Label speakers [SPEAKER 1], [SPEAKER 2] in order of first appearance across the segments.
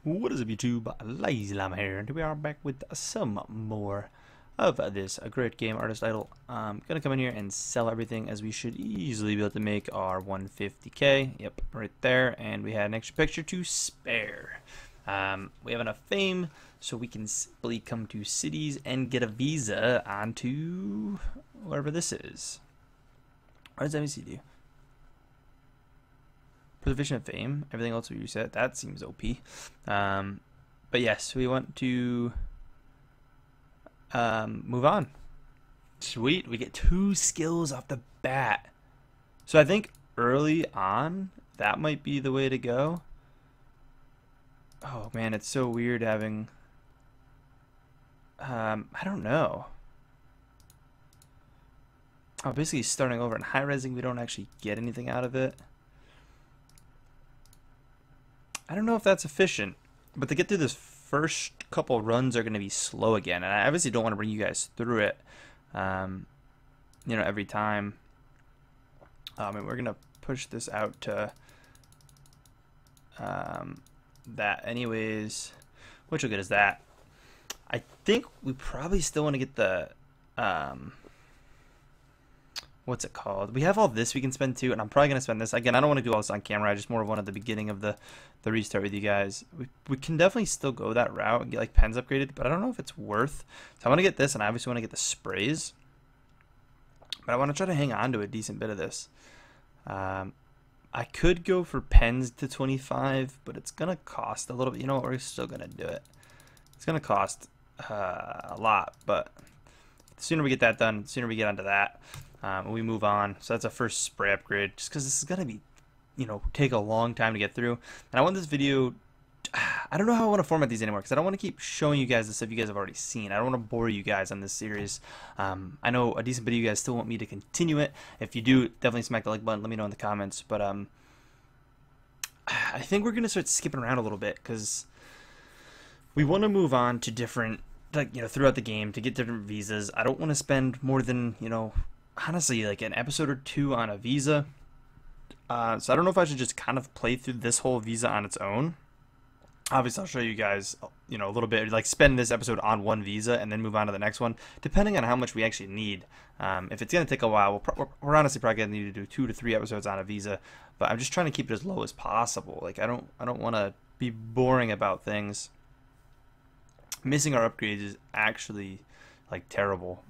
[SPEAKER 1] What is up, YouTube? LazeeLlama here, and we are back with some more of this great game artist idol. I'm gonna come in here and sell everything, as we should easily be able to make our 150k. Yep, right there, and we had an extra picture to spare. We have enough fame, so we can simply come to cities and get a visa onto wherever this is. What does MEC do? Preservation of fame. Everything else we reset. That seems OP. But yes, we want to move on. Sweet. We get 2 skills off the bat. So I think early on, that might be the way to go. Oh man, it's so weird having... I don't know. Oh, basically starting over in high-resing, we don't actually get anything out of it. I don't know if that's efficient, but to get through this first couple runs are going to be slow again, and I obviously don't want to bring you guys through it, you know, every time. And we're going to push this out to that anyways. Which will get us that. I think we probably still want to get the what's it called? We have all this we can spend too, and I'm probably going to spend this. Again, I don't want to do all this on camera. I just more want at the beginning of the restart with you guys. We can definitely still go that route and get like pens upgraded, but I don't know if it's worth. So I want to get this, and I obviously want to get the sprays. But I want to try to hang on to a decent bit of this. I could go for pens to 25, but it's going to cost a little bit. You know what? We're still going to do it. It's going to cost a lot, but the sooner we get that done, the sooner we get onto that. We move on. So that's a first spray upgrade, just because this is going to be, you know, take a long time to get through. And I want this video, I don't know how I want to format these anymore, because I don't want to keep showing you guys the stuff you guys have already seen. I don't want to bore you guys on this series. I know a decent bit of you guys still want me to continue it. If you do, definitely smack the like button. Let me know in the comments. But I think we're going to start skipping around a little bit, because we want to move on to different, like, you know, throughout the game to get different visas. I don't want to spend more than, you know, honestly, like an episode or 2 on a visa. So I don't know if I should just kind of play through this whole visa on its own. Obviously, I'll show you guys, you know, a little bit, like spend this episode on one visa and then move on to the next one, depending on how much we actually need. If it's going to take a while, we're honestly probably going to need to do 2 to 3 episodes on a visa, but I'm just trying to keep it as low as possible. Like, I don't want to be boring about things. Missing our upgrades is actually, like, terrible.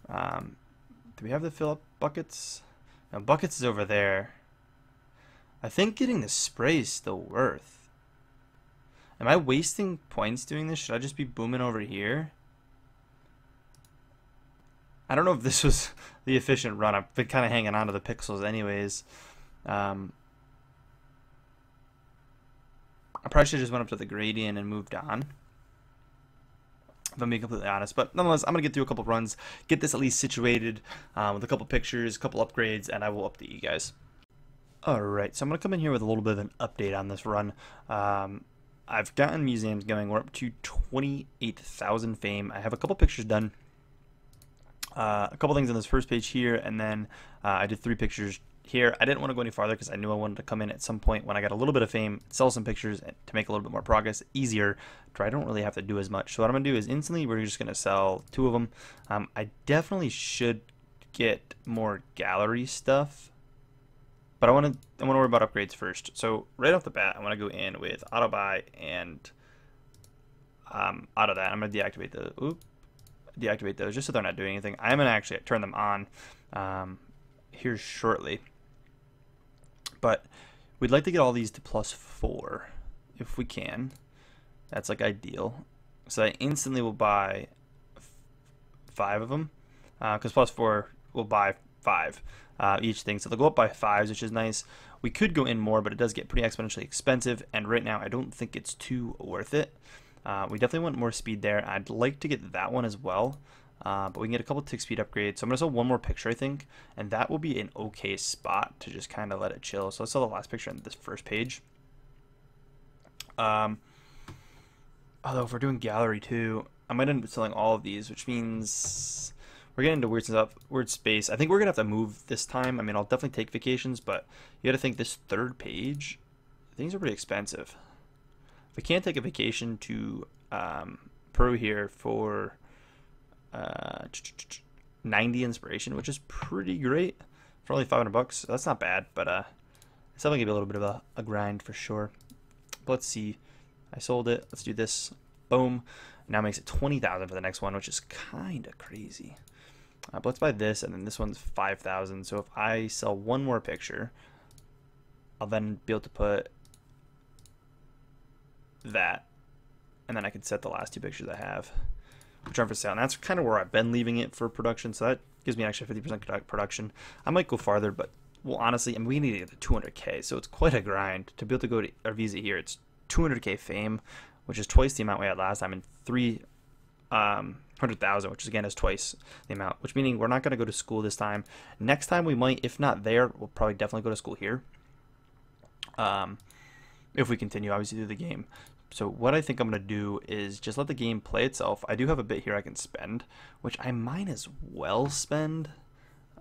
[SPEAKER 1] Do we have the fill up buckets? No, buckets is over there. I think getting the spray is still worth. Am I wasting points doing this? Should I just be booming over here? I don't know if this was the efficient run. I've been kind of hanging on to the pixels anyways. I probably should have just went up to the gradient and moved on, if I'm being completely honest. But nonetheless, I'm going to get through a couple runs, get this at least situated with a couple pictures, a couple upgrades, and I will update you guys. Alright, so I'm going to come in here with a little bit of an update on this run. I've gotten museums going. We're up to 28,000 fame. I have a couple pictures done. A couple things on this first page here, and then I did 3 pictures here. I didn't want to go any farther because I knew I wanted to come in at some point when I got a little bit of fame, sell some pictures to make a little bit more progress easier, so I don't really have to do as much. So what I'm going to do is instantly we're just going to sell 2 of them. I definitely should get more gallery stuff, but I want to worry about upgrades first. So right off the bat, I want to go in with auto buy and out of that, I'm going to deactivate those just so they're not doing anything. I'm going to actually turn them on here shortly. But we'd like to get all these to +4 if we can. That's like ideal. So I instantly will buy 5 of them, because +4 will buy 5 each thing. So they'll go up by 5s, which is nice. We could go in more, but it does get pretty exponentially expensive, and right now I don't think it's too worth it. We definitely want more speed there. I'd like to get that one as well. But we can get a couple tick speed upgrades. So I'm going to sell one more picture, I think, and that will be an okay spot to just kind of let it chill. So let's sell the last picture on this first page. Although if we're doing gallery too, I might end up selling all of these, which means we're getting into weird stuff, weird space. I think we're going to have to move this time. I mean, I'll definitely take vacations, but you got to think this third page, things are pretty expensive. We can't take a vacation to Peru here for 90 inspiration, which is pretty great for only 500 bucks. So that's not bad, but it's definitely gonna be a little bit of a grind for sure. But let's see. I sold it. Let's do this. Boom. Now makes it 20,000 for the next one, which is kind of crazy. But let's buy this, and then this one's 5,000. So if I sell one more picture, I'll then be able to put that, and then I can set the last 2 pictures I have, which are for sale. And that's kind of where I've been leaving it for production, so that gives me an extra 50% production. I might go farther, but well, honestly, I mean, we need to get to 200K, so it's quite a grind to be able to go to our visa here. It's 200K fame, which is twice the amount we had last time, and 300,000, which again is twice the amount, which meaning we're not going to go to school this time. Next time we might, if not there, we'll probably definitely go to school here. If we continue, obviously, through the game. So what I think I'm going to do is just let the game play itself. I do have a bit here I can spend, which I might as well spend.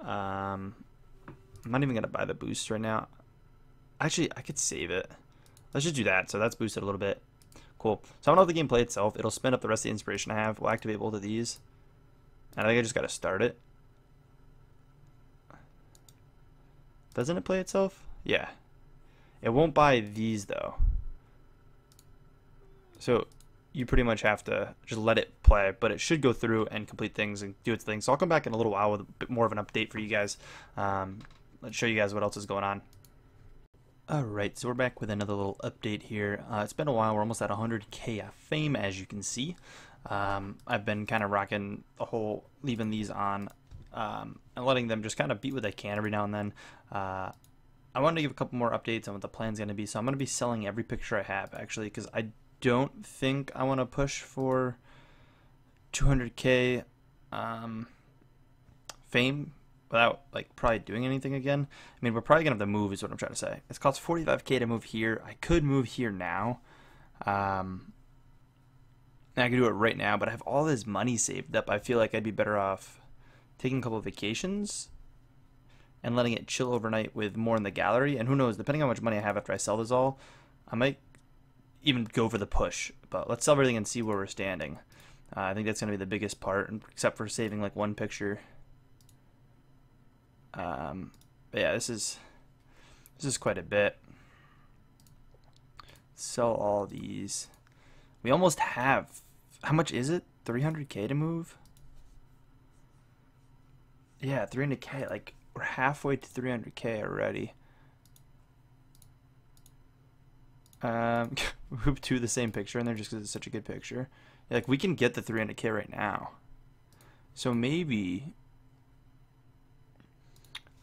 [SPEAKER 1] I'm not even going to buy the boost right now. Actually, I could save it. Let's just do that. So that's boosted a little bit. Cool. So I'm going to let the game play itself. It'll spend up the rest of the inspiration I have. We'll activate both of these. And I think I just got to start it. Doesn't it play itself? Yeah. It won't buy these, though. So you pretty much have to just let it play, but it should go through and complete things and do its thing. So I'll come back in a little while with a bit more of an update for you guys. Let's show you guys what else is going on. Alright, so we're back with another little update here. It's been a while. We're almost at 100K fame, as you can see. I've been kind of rocking the whole, leaving these on and letting them just kind of beat what they can every now and then. I wanted to give a couple more updates on what the plan's going to be. So I'm going to be selling every picture I have, actually, because I don't think I want to push for 200K fame without like probably doing anything again. I mean, we're probably gonna have to move is what I'm trying to say. It's cost 45K to move here. I could move here now. And I could do it right now, but I have all this money saved up. I feel like I'd be better off taking a couple of vacations and letting it chill overnight with more in the gallery. And who knows, depending on how much money I have after I sell this all, I might even go for the push. But let's sell everything and see where we're standing. I think that's going to be the biggest part, except for saving like one picture. But yeah, this is quite a bit. Sell all these. We almost have, how much is it? 300K to move? Yeah, 300K. Like, we're halfway to 300K already. We do the same picture in there just because it's such a good picture. Yeah, like, we can get the 300K right now. So maybe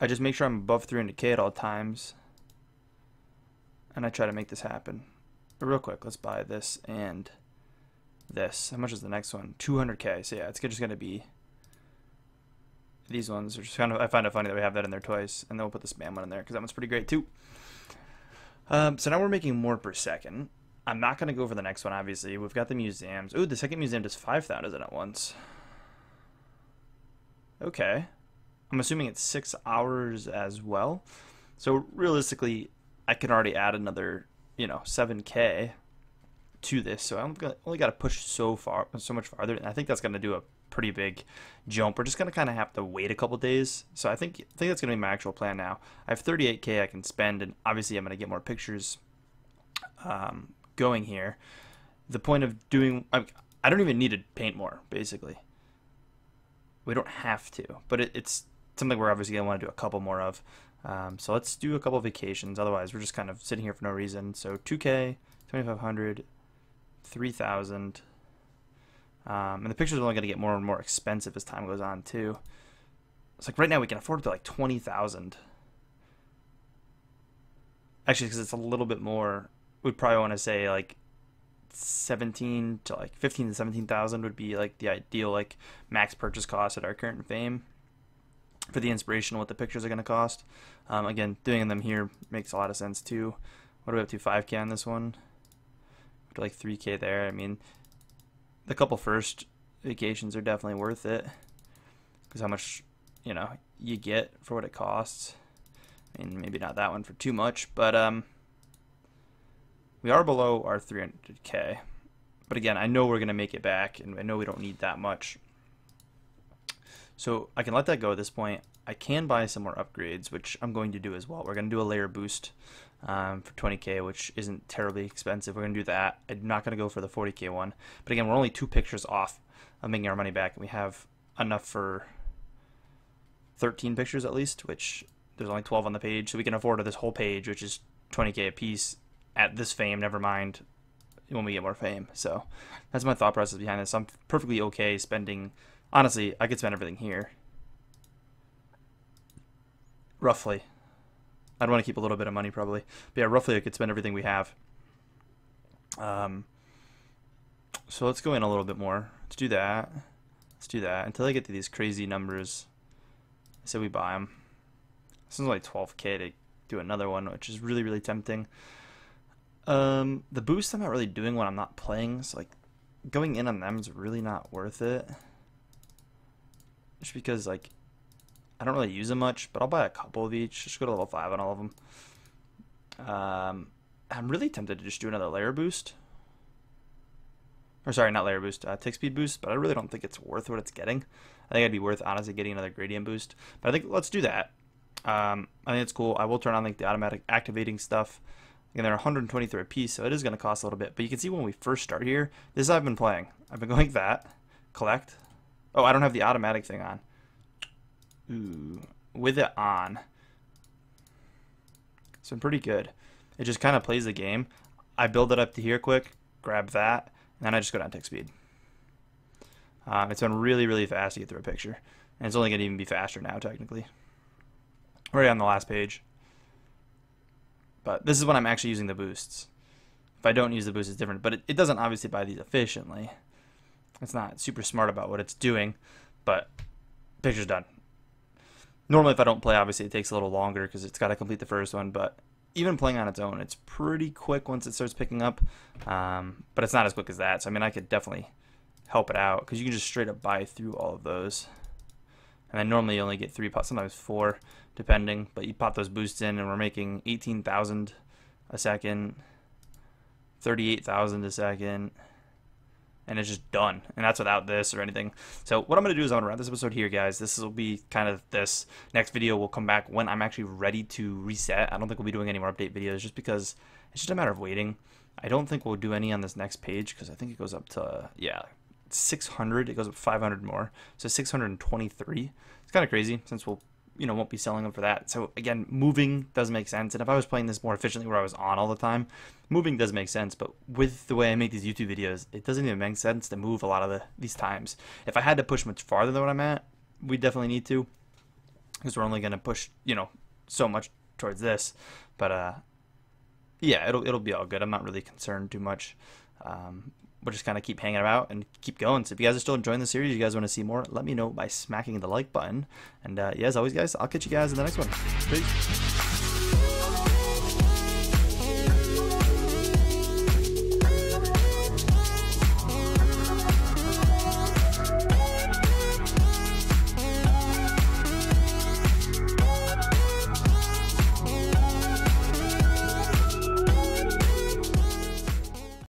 [SPEAKER 1] I just make sure I'm above 300K at all times, and I try to make this happen. But real quick, let's buy this and this. How much is the next one? 200K. So yeah, it's just going to be these ones. Are just kind of, I find it funny that we have that in there twice, and then we'll put the spam one in there because that one's pretty great too. So now we're making more per second. I'm not going to go for the next one, obviously. We've got the museums. Ooh, the second museum does 5,000 at once. Okay. I'm assuming it's 6 hours as well. So realistically, I can already add another, 7K to this. So I'm only got to push so much farther. And I think that's going to do a pretty big jump. We're just going to kind of have to wait a couple days. So I think that's going to be my actual plan now. I have 38K I can spend, and obviously I'm going to get more pictures going here. The point of doing, I don't even need to paint more, basically. We don't have to, but it's something we're obviously going to want to do a couple more of. So let's do a couple of vacations. Otherwise, we're just kind of sitting here for no reason. So 2K, 2,500, 3,000. And the pictures are only going to get more and more expensive as time goes on, too. It's like right now we can afford it to like 20,000. Actually, because it's a little bit more, we'd probably want to say like 17 to like 15 to 17,000 would be like the ideal like max purchase cost at our current fame for the inspiration, what the pictures are going to cost. Again, doing them here makes a lot of sense too. What do we have to 5K on this one? To like 3K there. I mean, the couple first vacations are definitely worth it because how much you get for what it costs. I mean, maybe not that one for too much, but We are below our 300k. But again, I know we're going to make it back, and I know we don't need that much. So I can let that go at this point. I can buy some more upgrades, which I'm going to do as well. We're going to do a layer boost for 20k, which isn't terribly expensive. We're going to do that. I'm not going to go for the 40k one. But again, we're only 2 pictures off of making our money back, and we have enough for 13 pictures at least, which there's only 12 on the page, so we can afford this whole page, which is 20k a piece at this fame, never mind when we get more fame. So that's my thought process behind this. I'm perfectly okay spending, honestly, I could spend everything here. Roughly. I'd want to keep a little bit of money probably. But yeah, roughly I could spend everything we have. So let's go in a little bit more. Let's do that. Let's do that until I get to these crazy numbers. So we buy them. This is like 12k to do another one, which is really, really tempting. The boost I'm not really doing when I'm not playing, so like going in on them is really not worth it. Just because like I don't really use them much, but I'll buy a couple of each. Just go to level 5 on all of them. I'm really tempted to just do another layer boost. Or sorry, not layer boost, tick speed boost, but I really don't think it's worth what it's getting. I think it'd be worth honestly getting another gradient boost. But I think let's do that. I think it's cool. I will turn on like the automatic activating stuff. Again, they're 123 a piece, so it is going to cost a little bit. But you can see when we first start here, this is how I've been playing. I've been going that, collect. Oh, I don't have the automatic thing on. Ooh, with it on. So I'm pretty good. It just kind of plays the game. I build it up to here quick, grab that, and then I just go down tick speed. It's been really, really fast to get through a picture. And it's only going to even be faster now, technically. Already on the last page. But this is when I'm actually using the boosts. If I don't use the boost, it's different. But it doesn't obviously buy these efficiently. It's not super smart about what it's doing. But picture's done. Normally, if I don't play, obviously it takes a little longer because it's got to complete the first one. But even playing on its own, it's pretty quick once it starts picking up. But it's not as quick as that. So, I mean, I could definitely help it out because you can just straight up buy through all of those. And then normally you only get 3 pops, sometimes 4, depending. But you pop those boosts in, and we're making 18,000 a second, 38,000 a second, and it's just done. And that's without this or anything. So what I'm going to do is I'm going to wrap this episode here, guys. This will be kind of this. Next video will come back when I'm actually ready to reset. I don't think we'll be doing any more update videos just because it's just a matter of waiting. I don't think we'll do any on this next page because I think it goes up to, yeah, 600. It goes up 500 more, so 623. It's kind of crazy since we'll won't be selling them for that. So again, moving does make sense, and if I was playing this more efficiently where I was on all the time, moving does make sense. But with the way I make these YouTube videos, it doesn't even make sense to move a lot of these times. If I had to push much farther than what I'm at, we definitely need to, because we're only going to push so much towards this. But yeah, it'll be all good. I'm not really concerned too much. We'll just kind of keep hanging out and keep going. So if you guys are still enjoying the series, you guys want to see more, let me know by smacking the like button. And yeah, as always, guys, I'll catch you guys in the next one. Peace.